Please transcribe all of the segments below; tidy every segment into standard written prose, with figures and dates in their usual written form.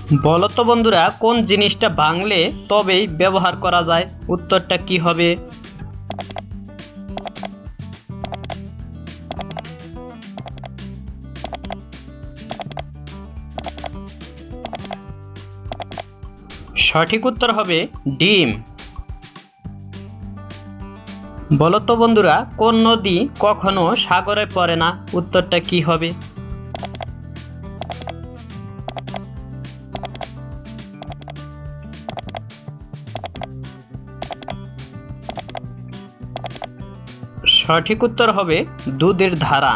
বলো তো বন্ধুরা, কোন জিনিসটা ভাঙলে তবেই ব্যবহার করা যায়? উত্তরটা কি হবে? সঠিক উত্তর হবে ডিম। বলো তো বন্ধুরা, কোন নদী কখনো সাগরে পড়ে না? উত্তরটা কি হবে? সঠিক উত্তর হবে দুধের ধারা।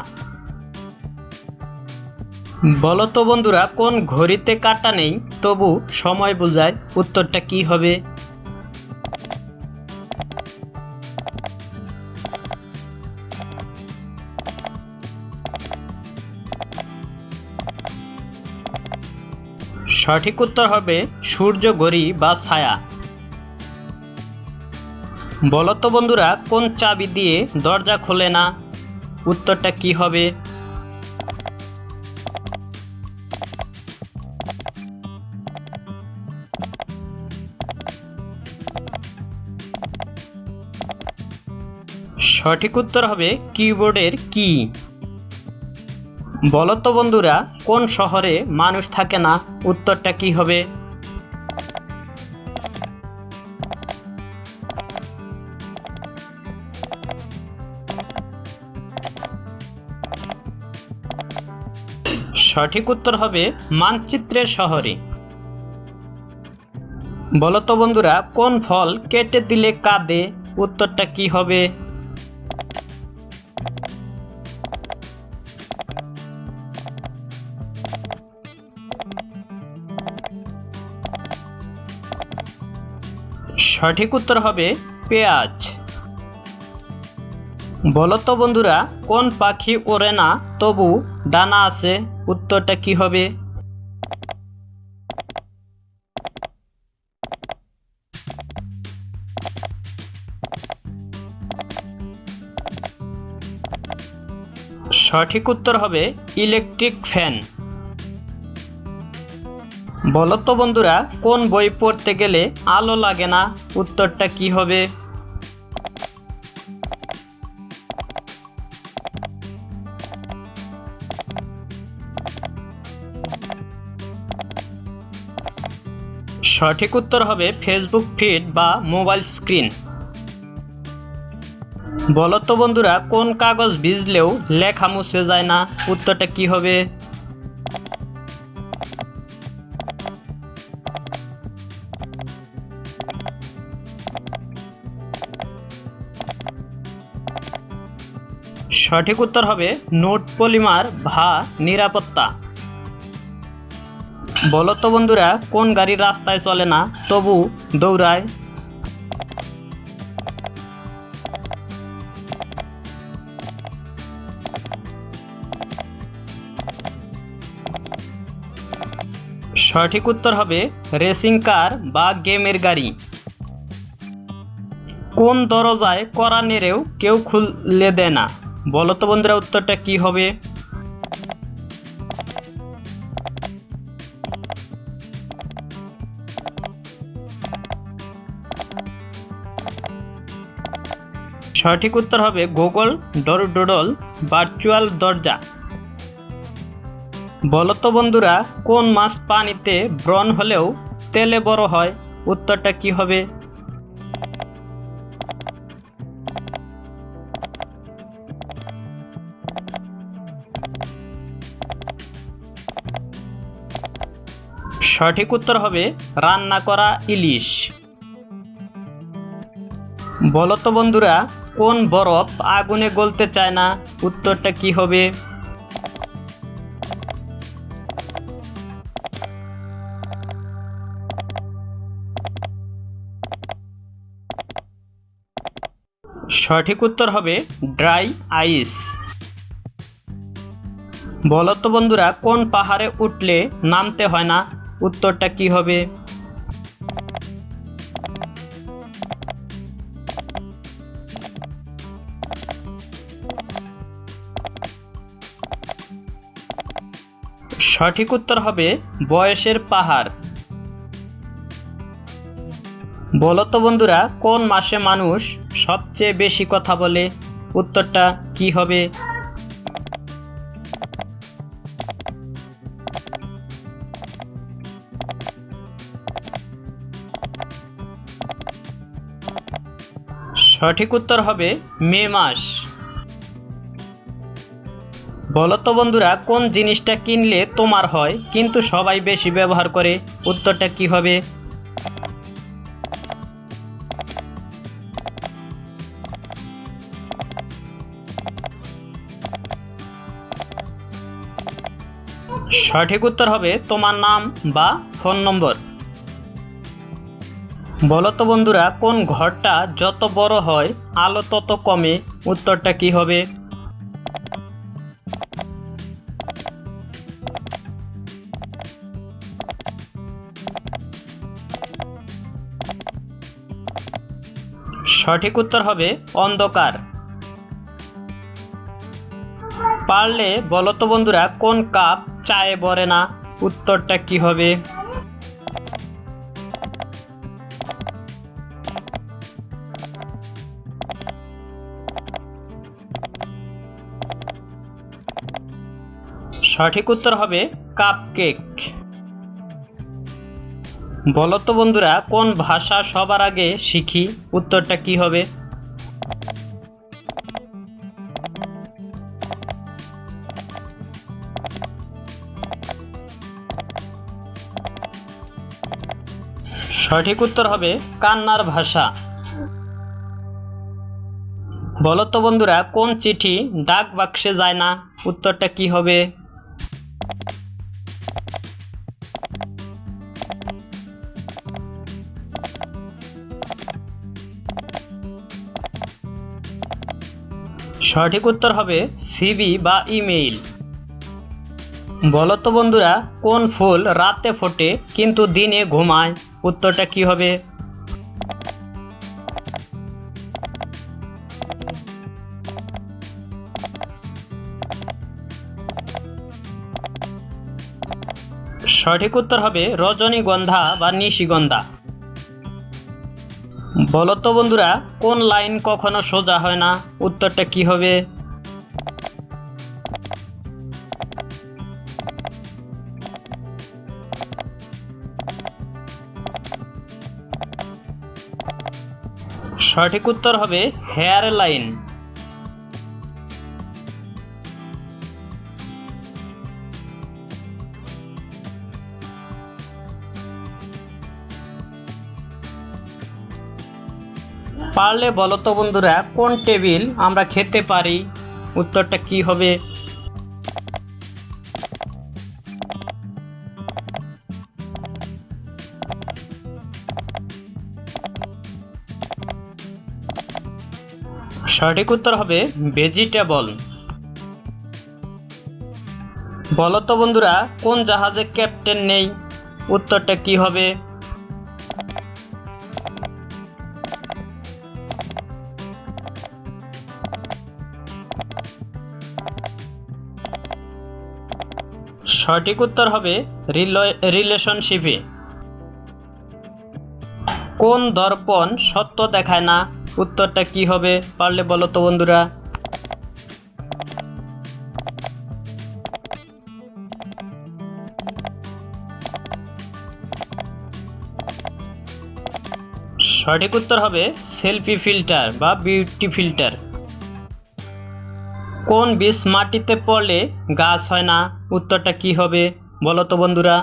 বলো তো বন্ধুরা, কোন ঘড়িতে কাঁটা নেই তবু সময় বোঝায়? উত্তরটা কি হবে? সঠিক উত্তর হবে সূর্য ঘড়ি বা ছায়া। বলো তো বন্ধুরা, কোন চাবি দিয়ে দরজা খোলে না? উত্তরটা কি হবে? সঠিক উত্তর হবে কিবোর্ডের কি। বলো তো বন্ধুরা, কোন শহরে মানুষ থাকে না? উত্তরটা কি হবে? সঠিক উত্তর হবে মানচিত্রের শহরে। বলো তো বন্ধুরা, কোন ফল কেটে দিলে কাঁদে? উত্তরটা কি হবে? সঠিক উত্তর হবে পেঁয়াজ। বলো তো বন্ধুরা, কোন পাখি ওড়ে না তবু ডানা আছে? উত্তরটা কি হবে? সঠিক উত্তর হবে ইলেকট্রিক ফ্যান। বলো তো বন্ধুরা, কোন বই পড়তে গেলে আলো লাগে না? উত্তরটা কি হবে? সঠিক উত্তর হবে ফেসবুক ফিড বা মোবাইল স্ক্রিন। বলো তো বন্ধুরা, কোন কাগজ ভিজলেও লেখা মুছে যায় না? উত্তরটা কি হবে? সঠিক উত্তর হবে নোট পলিমার বা নিরাপত্তা। বলো তো বন্ধুরা, কোন গাড়ি রাস্তায় চলে না তবু দৌড়ায়? সঠিক উত্তর হবে রেসিং কার বা গেমের গাড়ি। কোন দরজায় কড়া নেড়েও কেউ খুলে দেয় না? বলো তো বন্ধুরা, উত্তরটা কি হবে? সঠিক উত্তর হবে গুগল ডোডল ভার্চুয়াল দরজা। বলো তো বন্ধুরা, কোন মাছ পানিতে ব্রণ হলেও তেলে বড় হয়? উত্তরটা কি হবে? সঠিক উত্তর হবে রান্না করা ইলিশ। বলো তো বন্ধুরা, কোন বরফ আগুনে গলতে চায় না? উত্তরটা কি হবে? সঠিক উত্তর হবে ড্রাই আইস। বলো তো বন্ধুরা, কোন পাহাড়ে উঠলে নামতে হয় না? উত্তরটা কি হবে? সঠিক উত্তর হবে বয়সের পাহাড়। বলো তো বন্ধুরা, কোন মাসে মানুষ সবচেয়ে বেশি কথা বলে? উত্তরটা কি হবে? সঠিক উত্তর হবে মে মাস। বলো তো বন্ধুরা, কোন জিনিসটা কিনলে তোমার হয় কিন্তু সবাই বেশি ব্যবহার করে? উত্তরটা কি হবে? সঠিক উত্তর হবে তোমার নাম বা ফোন নম্বর। বলো তো বন্ধুরা, কোন ঘরটা যত বড় হয় আলো তত কমে? উত্তরটা কি হবে? সঠিক উত্তর হবে অন্ধকার। পারলে বলো তো বন্ধুরা, কোন কাপ চায়ে ভরে না? উত্তরটা কি হবে? সঠিক উত্তর হবে কাপ কেক। বলো তো বন্ধুরা, কোন ভাষা সবার আগে শিখি? উত্তরটা কি হবে? সঠিক উত্তর হবে কান্নার ভাষা। বলো তো বন্ধুরা, কোন চিঠি ডাক বাক্সে যায় না? উত্তরটা কি হবে? সঠিক উত্তর হবে সিভি বা ইমেইল। বলো তো বন্ধুরা, কোন ফুল রাতে ফোটে কিন্তু দিনে ঘুমায়? উত্তরটা কি হবে? সঠিক উত্তর হবে রজনীগন্ধা বা নিশিগন্ধা। বলো তো বন্ধুরা, কোন লাইন কখনো সোজা হয় না? উত্তরটা কি হবে? সঠিক উত্তর হবে হেয়ার লাইন। পারলে বলো তো বন্ধুরা, কোন টেবিল আমরা খেতে পারি? উত্তরটা কি হবে? সঠিক উত্তর হবে ভেজিটেবল। বলো তো বন্ধুরা, কোন জাহাজে ক্যাপ্টেন নেই? উত্তরটা কি হবে? সঠিক উত্তর হবে রিলেশনশিপে। কোন দর্পণ সত্য দেখায় না? উত্তরটা কি হবে? পারলে বলো তো বন্ধুরা। সঠিক উত্তর হবে সেলফি ফিল্টার বা বিউটি ফিল্টার। কোন বীজ মাটিতে পড়লে গাছ হয় না? উত্তরটা কি হবে? বলো তো বন্ধুরা।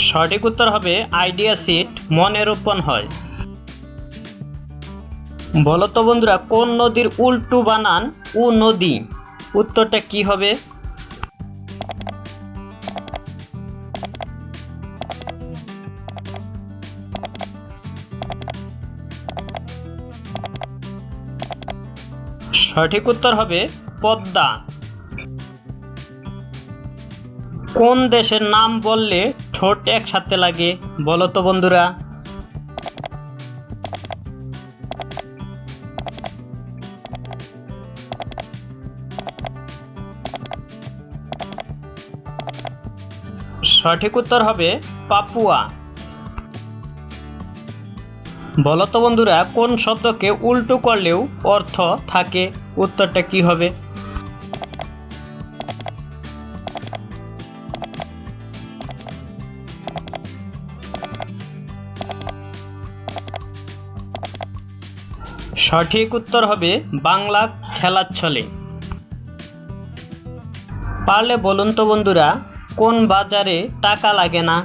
সঠিক উত্তর হবে আইডিয়া সিড মনে রোপণ হয়। বলো তো বন্ধুরা, কোন নদীর উল্টো বানান উ নদী? উত্তরটা কি হবে? সঠিক উত্তর হবে পদ্মা। কোন দেশের নাম বললে ঠোঁট একসাথে লাগে? বলো তো বন্ধুরা। সঠিক উত্তর হবে পাপুয়া। বলো তো বন্ধুরা, কোন শব্দকে উল্টো করলেও অর্থ থাকে? উত্তরটা কি হবে? সঠিক উত্তর হবে বাংলা খেলার ছলে। পারলে বলুন তো বন্ধুরা, কোন বাজারে টাকা লাগে না?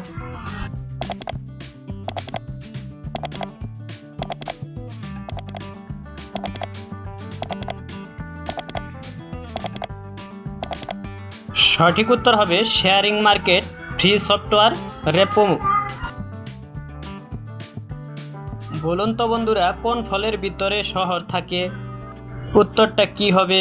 সঠিক উত্তর হবে sharing market, free software, repo. বলুন তো বন্ধুরা, কোন ফলের ভিতরে শহর থাকে? উত্তরটা কি হবে?